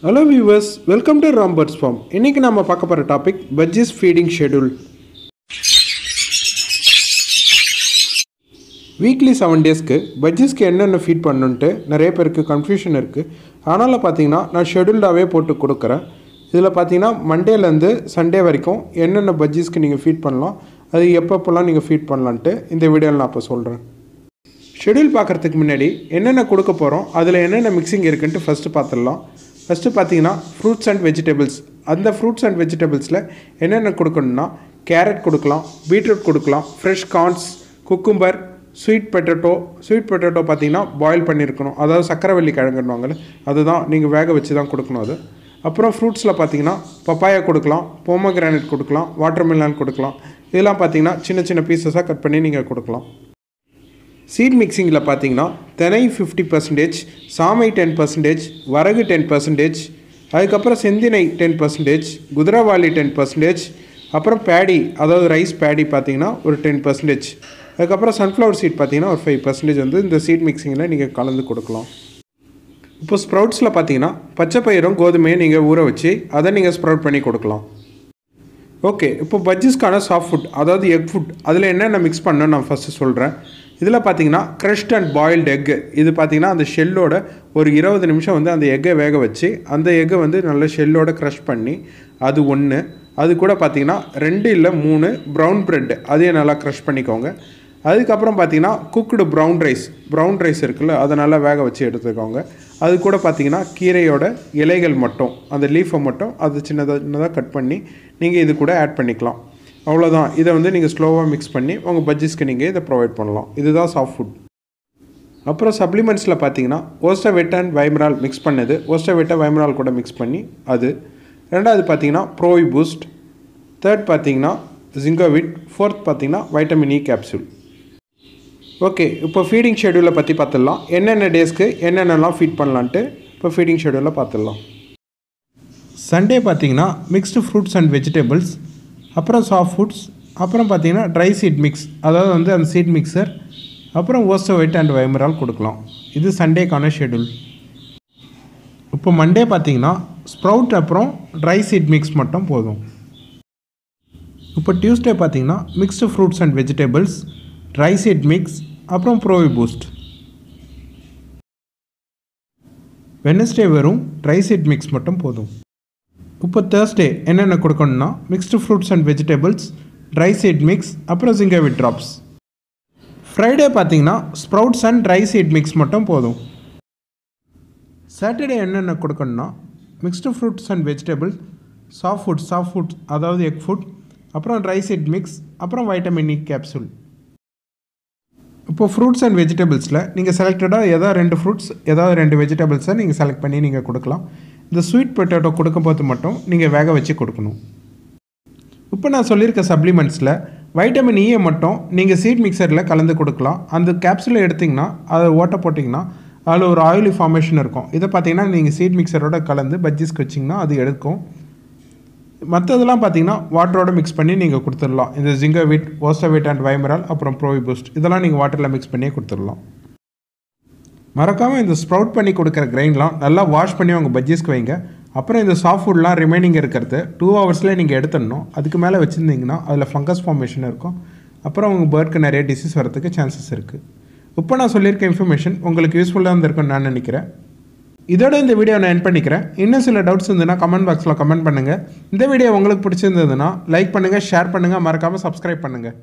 Hello viewers, welcome to Rambert's Farm. இன்னைக்கு நாம பார்க்க போற topic Budgies Feeding Schedule. Weekly 7 daysக்கு Budgiesக்கு என்னென்ன ஃபீட் பண்ணனும்னு நிறைய பேருக்கு கன்ஃபியூஷன் இருக்கு. ஆனால பாத்தீங்கன்னா நான் ஷெட்யூல்டாவே போட்டு கொடுக்கறேன். இதுல பாத்தீங்கன்னா மண்டேல இருந்து சண்டே வரைக்கும் என்னென்ன Budgiesக்கு நீங்க ஃபீட் பண்ணலாம், அது எப்பப்பலாம் நீங்க ஃபீட் பண்ணலாம்னு இந்த வீடியோல நான் இப்ப சொல்றேன். ஷெட்யூல் பார்க்கிறதுக்கு முன்னாடி என்னென்ன கொடுக்க போறோம், அதுல என்னென்ன மிக்சிங் இருக்குன்னு ஃபர்ஸ்ட் பார்த்தறலாம். ஃபர்ஸ்ட் பாத்தீங்கன்னா fruits and vegetables. அந்த fruits and vegetablesல என்னென்ன கொடுக்கணும்னா கேரட் கொடுக்கலாம், பீட்ரூட் கொடுக்கலாம், fresh corns, cucumber, sweet potato. Sweet potato பாத்தீங்கன்னா பாயில் பண்ணிருக்கணும். அதாவது சக்கரவள்ளி கிழங்குன்னுவாங்கல, அதுதான் நீங்க வேக வச்சு தான் கொடுக்கணும் அது. அப்புறம் ஃப்ரூட்ஸ்ல பாத்தீங்கன்னா பப்பாயா கொடுக்கலாம், pomegranate கொடுக்கலாம், watermelon கொடுக்கலாம். இதெல்லாம் பாத்தீங்கன்னா சின்ன சின்ன பீசஸா கட் பண்ணி நீங்க கொடுக்கலாம். Seed mixing la pathina thenai 50%, சாமை 10%, வரகு 10%, அதுக்கப்புறம் செந்தினை 10%, குதிரவாளி 10%, அப்புறம் பேடி அதாவது ரைஸ் பேடி பாத்தீங்கன்னா ஒரு 10%, அதுக்கப்புறம் sunflower seed பாத்தீங்கன்னா ஒரு 5% வந்து இந்த seed mixingல நீங்க கலந்து கொடுக்கலாம். இப்போ ஸ்ப்ரவுட்ஸ்ல பாத்தீங்கன்னா பச்சை பயிரும் கோதுமையும் நீங்க ஊற வச்சு அதை நீங்க ஸ்ப்ரவுட் பண்ணி கொடுக்கலாம். ஓகே, இப்போ பஜ்ஜீஸ்க்கான சாஃப்ட் ஃபுட் அதாவது எக் ஃபுட் அதில் என்னென்ன மிக்ஸ் பண்ணணும் நான் ஃபஸ்ட்டு சொல்கிறேன். இதில் பார்த்தீங்கன்னா க்ரஷ்ட் அண்ட் பாயில்டு எக்கு, இது பார்த்தீங்கன்னா அந்த ஷெல்லோட ஒரு 20 நிமிஷம் வந்து அந்த எக்கை வேக வச்சு அந்த எக்கை வந்து நல்ல ஷெல்லோட க்ரஷ் பண்ணி அது ஒன்று, அது கூட பார்த்தீங்கன்னா 2 இல்லை 3 ப்ரௌன் ப்ரெட் அதையும் நல்லா க்ரஷ் பண்ணிக்கோங்க. அதுக்கப்புறம் பார்த்தீங்கன்னா குக்குடு ப்ரௌன் ரைஸ் இருக்குல்ல, அதை நல்லா வேக வச்சு எடுத்துக்கோங்க. அது கூட பார்த்தீங்கன்னா கீரையோட இலைகள் மட்டும் அந்த லீஃபை மட்டும் அது சின்னதாக கட் பண்ணி நீங்கள் இது கூட ஆட் பண்ணிக்கலாம். அவ்வளோதான். இதை வந்து நீங்கள் ஸ்லோவாக மிக்ஸ் பண்ணி உங்கள் பஜ்ஜீஸ்க்கு நீங்கள் இதை ப்ரொவைட் பண்ணலாம். இதுதான் சாஃப்ட் ஃபுட். அப்புறம் சப்ளிமெண்ட்ஸில் பார்த்தீங்கன்னா ஓஸ்டவேட் அண்ட் வைமரால் மிக்ஸ் பண்ணது, ஓஸ்டவேட்டை வைமரால் கூட மிக்ஸ் பண்ணி அது. ரெண்டாவது பார்த்தீங்கன்னா ப்ரோவி பூஸ்ட், தேர்ட் பார்த்தீங்கன்னா ஜிங்கோவிட், ஃபோர்த் பார்த்தீங்கன்னா வைட்டமின் இ கேப்சூல். ஓகே, இப்போ ஃபீடிங் ஷெட்யூலை பற்றி பார்த்துடலாம். என்னென்ன டேஸ்க்கு என்னென்னலாம் ஃபீட் பண்ணலான்ட்டு இப்போ ஃபீடிங் ஷெட்யூலை பார்த்துடலாம். சண்டே பார்த்தீங்கன்னா மிக்ஸ்டு ஃப்ரூட்ஸ் அண்ட் வெஜிடபிள்ஸ், அப்புறம் சாஃப்ட் ஃபுட்ஸ், அப்புறம் பார்த்தீங்கன்னா ட்ரை சீட் மிக்ஸ் அதாவது வந்து அந்த சீட் மிக்சர், அப்புறம் ஓஸ்டோவைட் அண்ட் வைமரால் கொடுக்கலாம். இது சண்டேக்கான ஷெட்யூல். இப்போ மண்டே பார்த்தீங்கன்னா ஸ்ப்ரவுட் அப்புறம் ட்ரை சீட் மிக்ஸ் மட்டும் போதும். இப்போ டியூஸ்டே பார்த்தீங்கன்னா mixed fruits and vegetables, dry seed mix, அப்புறம் ப்ரோவி பூஸ்ட். வெனஸ்டே வெறும் ட்ரை சீட் மிக்ஸ் மட்டும் போதும். இப்போ தேர்ஸ்டே என்னென்ன கொடுக்கணும்னா mixed fruits and vegetables, dry seed mix, அப்புறம் ஜிங்கோவிட் ட்ராப்ஸ். ஃப்ரைடே பார்த்தீங்கன்னா sprouts and dry seed mix மட்டும் போதும். சாட்டர்டே என்னென்ன கொடுக்கணும்னா mixed fruits and vegetables, soft foods அதாவது எக் ஃபுட், அப்புறம் ட்ரை சீட் மிக்ஸ், அப்புறம் வைட்டமின் இ கேப்சூல். இப்போ ஃப்ரூட்ஸ் அண்ட் வெஜிடபிள்ஸில் நீங்கள் செலக்டடாக ஏதாவது 2 ஃப்ரூட்ஸ் ஏதாவது 2 வெஜிடபிள்ஸை நீங்கள் செலக்ட் பண்ணி நீங்கள் கொடுக்கலாம். இந்த ஸ்வீட் பொட்டேட்டோ கொடுக்கும்போது மட்டும் நீங்கள் வேக வச்சு கொடுக்கணும். இப்போ நான் சொல்லியிருக்க சப்ளிமெண்ட்ஸில் வைட்டமின் இயை மட்டும் நீங்கள் சீட் மிக்சரில் கலந்து கொடுக்கலாம். அந்த கேப்சூலை எடுத்திங்கன்னா அதை ஓட்ட போட்டிங்கன்னா அதில் ஒரு ஆயிலி ஃபார்மேஷன் இருக்கும். இதை பார்த்தீங்கன்னா நீங்கள் சீட் மிக்சரோட கலந்து பஜ்ஜீஸ்க்கு வச்சிங்கன்னா அது எடுக்கும். மற்றதெல்லாம் பார்த்தீங்கன்னா வாட்டரோட மிக்ஸ் பண்ணி நீங்கள் கொடுத்துடலாம். இந்த ஜிங்கோவிட், ஓஸ்டவேட் அண்ட் வைமரால், அப்புறம் ப்ரோவி பூஸ்ட் இதெல்லாம் நீங்கள் வாட்டரில் மிக்ஸ் பண்ணியே கொடுத்துடலாம். மறக்காமல் இந்த ஸ்ப்ரவுட் பண்ணி கொடுக்குற கிரைன்லாம் நல்லா வாஷ் பண்ணி உங்கள் பஜ்ஜீஸ்க்கு வைங்க. அப்புறம் இந்த சாஃப்ட் ஃபுட்லாம் ரிமைனிங் இருக்கிறது 2 ஹவர்ஸ்லேயே நீங்கள் எடுத்துடணும். அதுக்கு மேலே வச்சுருந்தீங்கன்னா அதில் ஃபங்கஸ் ஃபார்மேஷன் இருக்கும். அப்புறம் உங்கள் பேர்டுக்கு நிறைய டிசீஸ் வரதுக்கு சான்சஸ் இருக்குது. இப்போ நான் சொல்லியிருக்க இன்ஃபர்மேஷன் உங்களுக்கு யூஸ்ஃபுல்லாக இருந்திருக்குன்னு நான் நினைக்கிறேன். இதோட இந்த வீடியோ நான் எண்ட் பண்ணிக்கிறேன். இன்னும் சில டவுட்ஸ் இருந்ததுன்னா கமெண்ட் பாக்ஸில் கமெண்ட் பண்ணுங்கள். இந்த வீடியோ உங்களுக்கு பிடிச்சிருந்ததுன்னா லைக் பண்ணுங்கள், ஷேர் பண்ணுங்கள், மறக்காமல் சப்ஸ்கிரைப் பண்ணுங்கள்.